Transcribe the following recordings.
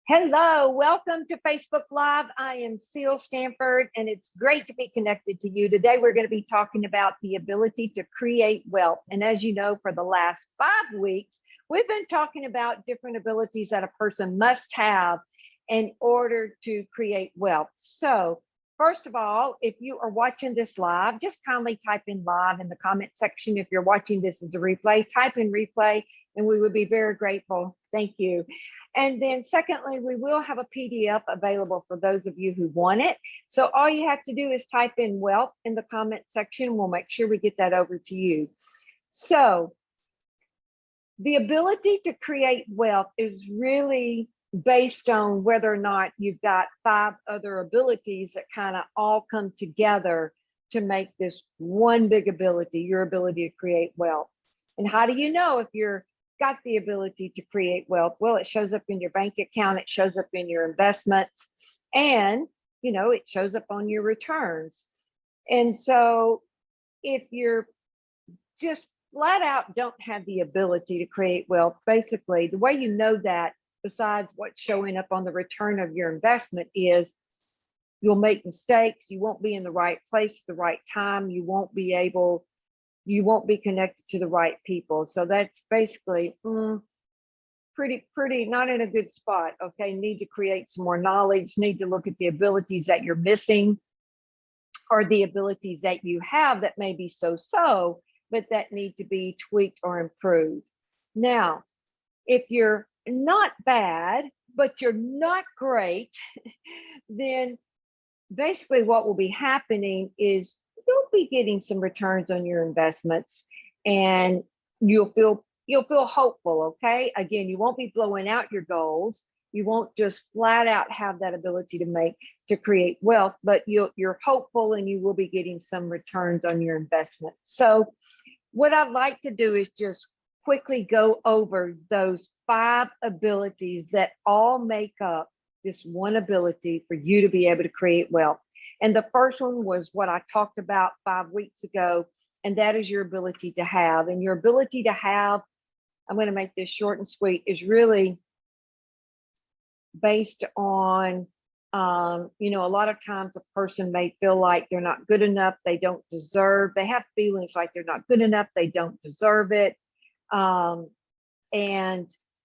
Hello, welcome to Facebook Live. I am Seal Stanford, and it's great to be connected to you. Today, we're going to be talking about the ability to create wealth. And as you know, for the last 5 weeks, we've been talking about different abilities that a person must have in order to create wealth. So, first of all, if you are watching this live, just kindly type in live in the comment section. If you're watching this as a replay, type in replay, and we would be very grateful. Thank you. And then secondly, we will have a PDF available for those of you who want it. So all you have to do is type in wealth in the comment section. We'll make sure we get that over to you. So the ability to create wealth is really based on whether or not you've got 5 other abilities that kind of all come together to make this one big ability, your ability to create wealth. And how do you know if you're got the ability to create wealth? Well, it shows up in your bank account, it shows up in your investments, and it shows up on your returns. And so if you're just flat out don't have the ability to create wealth, basically the way you know that, besides what's showing up on the return of your investment, is you'll make mistakes, you won't be in the right place at the right time, you won't be connected to the right people. So that's basically pretty not in a good spot. Okay, need to create some more knowledge, need to look at the abilities that you're missing or the abilities that you have that may be so, but that need to be tweaked or improved. Now, if you're not bad, but you're not great, then basically what will be happening is you'll be getting some returns on your investments, and you'll feel hopeful. Okay, again, you won't be blowing out your goals, you won't just flat out have that ability to create wealth, but you're hopeful and you will be getting some returns on your investment. So what I'd like to do is just quickly go over those 5 abilities that all make up this one ability for you to be able to create wealth. And the first one was what I talked about 5 weeks ago, and that is your ability to have. And your ability to have, I'm going to make this short and sweet, is really based on, a lot of times a person may feel like they're not good enough, they don't deserve, they have feelings like they're not good enough, they don't deserve it. And,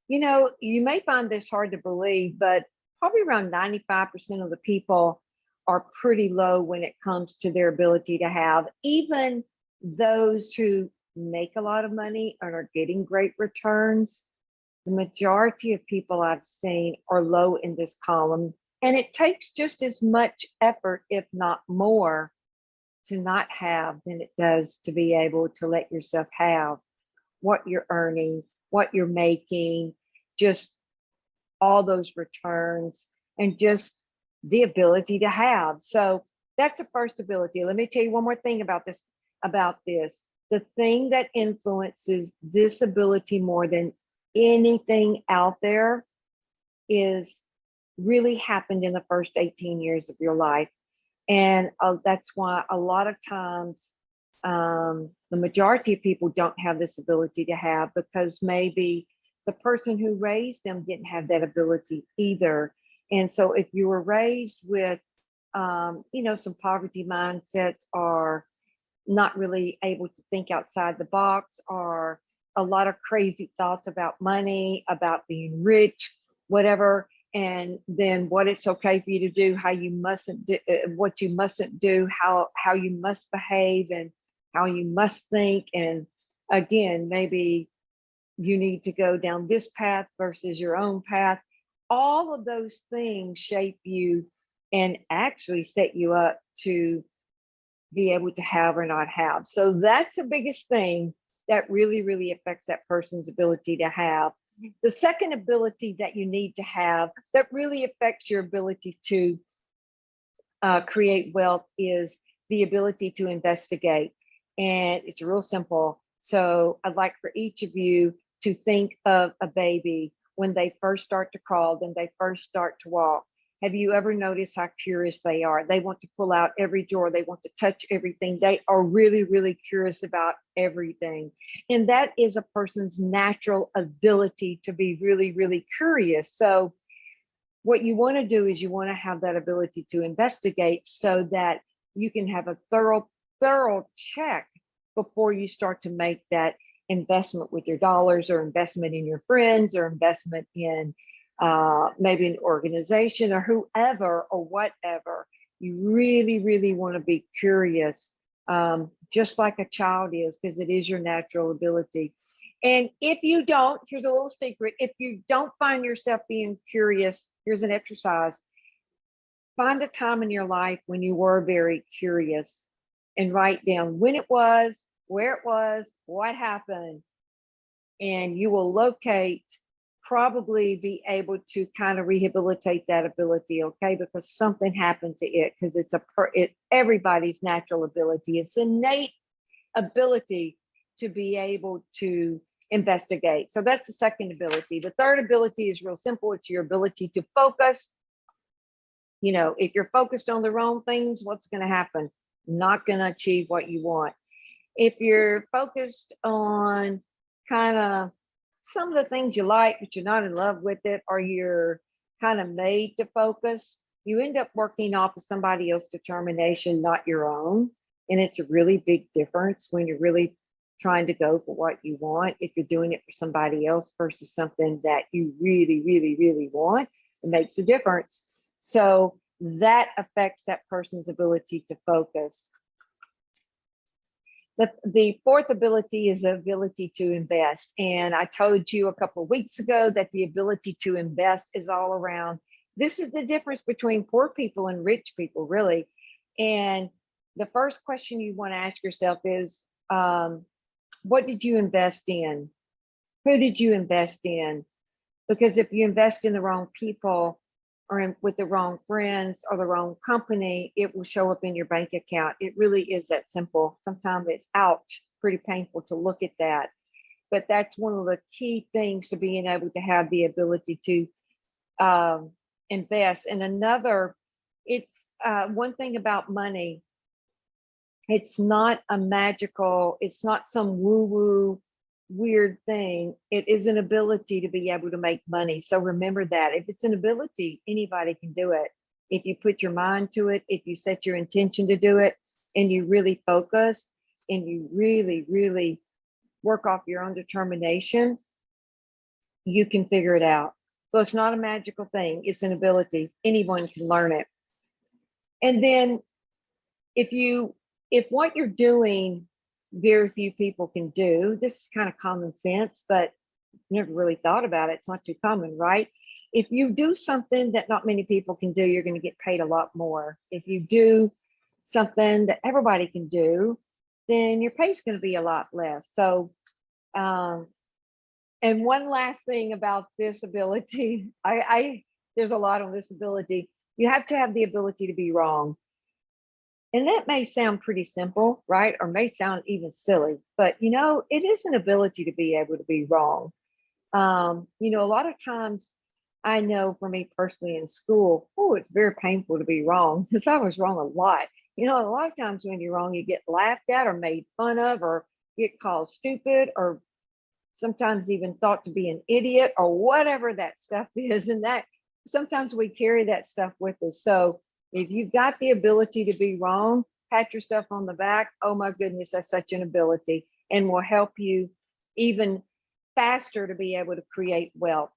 you may find this hard to believe, but probably around 95% of the people are pretty low when it comes to their ability to have. Even those who make a lot of money and are getting great returns, the majority of people I've seen are low in this column. And it takes just as much effort, if not more, to not have than it does to be able to let yourself have what you're earning, what you're making, just all those returns, and just the ability to have. So that's the first ability. Let me tell you one more thing about this. The thing that influences this ability more than anything out there is really happened in the first 18 years of your life. And that's why a lot of times the majority of people don't have this ability to have, because maybe the person who raised them didn't have that ability either. And so if you were raised with, some poverty mindsets, or not really able to think outside the box, or a lot of crazy thoughts about money, about being rich, whatever, and then what it's okay for you to do, how you mustn't do, what you mustn't do, how you must behave, and how you must think. And again, maybe you need to go down this path versus your own path. All of those things shape you and actually set you up to be able to have or not have. So that's the biggest thing that really, really affects that person's ability to have. The second ability that you need to have that really affects your ability to create wealth is the ability to investigate. And it's real simple. So I'd like for each of you to think of a baby when they first start to crawl, when they first start to walk. Have you ever noticed how curious they are? They want to pull out every drawer. They want to touch everything. They are really, really curious about everything. And that is a person's natural ability to be really, really curious. So what you want to do is you want to have that ability to investigate so that you can have a thorough check before you start to make that investment with your dollars, or investment in your friends, or investment in maybe an organization or whoever or whatever. You really want to be curious, just like a child is, because it is your natural ability. And if you don't, here's a little secret, if you don't find yourself being curious, here's an exercise. Find a time in your life when you were very curious and write down when it was, where it was, what happened, and you will locate, probably be able to kind of rehabilitate that ability, okay? Because something happened to it, because it's everybody's natural ability. It's innate ability to be able to investigate. So that's the second ability. The third ability is real simple. It's your ability to focus. You know, if you're focused on the wrong things, what's going to happen? Not going to achieve what you want. If you're focused on kind of some of the things you like, but you're not in love with it, or you're kind of made to focus, you end up working off of somebody else's determination, not your own. And it's a really big difference when you're really trying to go for what you want. If you're doing it for somebody else versus something that you really want, it makes a difference. So that affects that person's ability to focus. The fourth ability is the ability to invest. And I told you a couple of weeks ago that the ability to invest is all around. This is the difference between poor people and rich people, really. And the first question you want to ask yourself is, what did you invest in? Who did you invest in? Because if you invest in the wrong people, or with the wrong friends or the wrong company, it will show up in your bank account. It really is that simple. Sometimes it's ouch, pretty painful to look at that. But that's one of the key things to being able to have the ability to invest. And another, it's one thing about money, it's not a magical, it's not some woo-woo weird thing. It is an ability to be able to make money. So remember that if it's an ability, anybody can do it. If you put your mind to it, if you set your intention to do it, and you really focus, and you really work off your own determination, you can figure it out. So it's not a magical thing. It's an ability. Anyone can learn it. And then if what you're doing, very few people can do. This is kind of common sense, but never really thought about it. It's not too common, right? If you do something that not many people can do, you're going to get paid a lot more. If you do something that everybody can do, then your pay is going to be a lot less. So, and one last thing about this ability, there's a lot on this ability. You have to have the ability to be wrong. And that may sound pretty simple, right? Or may sound even silly, but you know, it is an ability to be able to be wrong. You know, a lot of times I know for me personally in school, oh, it's very painful to be wrong, because I was wrong a lot. You know, a lot of times when you're wrong, you get laughed at or made fun of, or get called stupid, or sometimes even thought to be an idiot, or whatever that stuff is. And that sometimes we carry that stuff with us. So if you've got the ability to be wrong, pat yourself on the back. Oh my goodness, that's such an ability, and will help you even faster to be able to create wealth.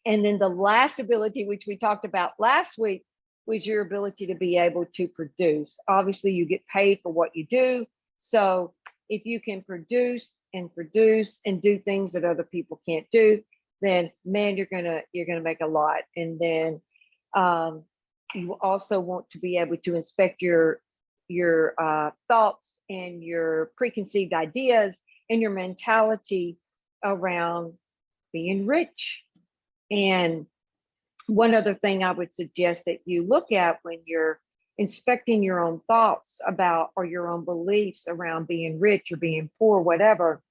And then the last ability, which we talked about last week, was your ability to be able to produce. Obviously, you get paid for what you do. So if you can produce and do things that other people can't do, then man, you're gonna make a lot. And then you also want to be able to inspect your thoughts and your preconceived ideas and your mentality around being rich. And one other thing I would suggest that you look at when you're inspecting your own thoughts about, or your own beliefs around being rich or being poor, whatever,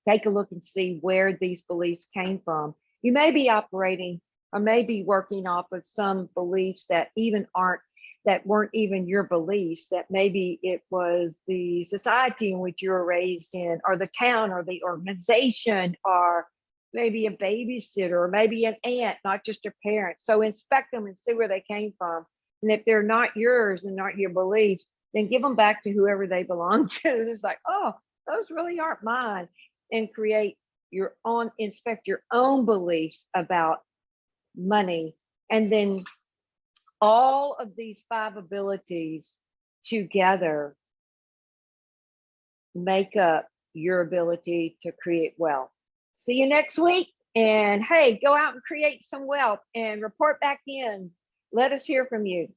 take a look and see where these beliefs came from. You may be operating or maybe working off of some beliefs that weren't even your beliefs, that maybe it was the society in which you were raised in, or the town, or the organization, or maybe a babysitter, or maybe an aunt, not just a parent. So inspect them and see where they came from. And if they're not yours and not your beliefs, then give them back to whoever they belong to. It's like, oh, those really aren't mine. And create your own, inspect your own beliefs about money. And then all of these 5 abilities together make up your ability to create wealth. See you next week. And hey, go out and create some wealth and report back in. Let us hear from you.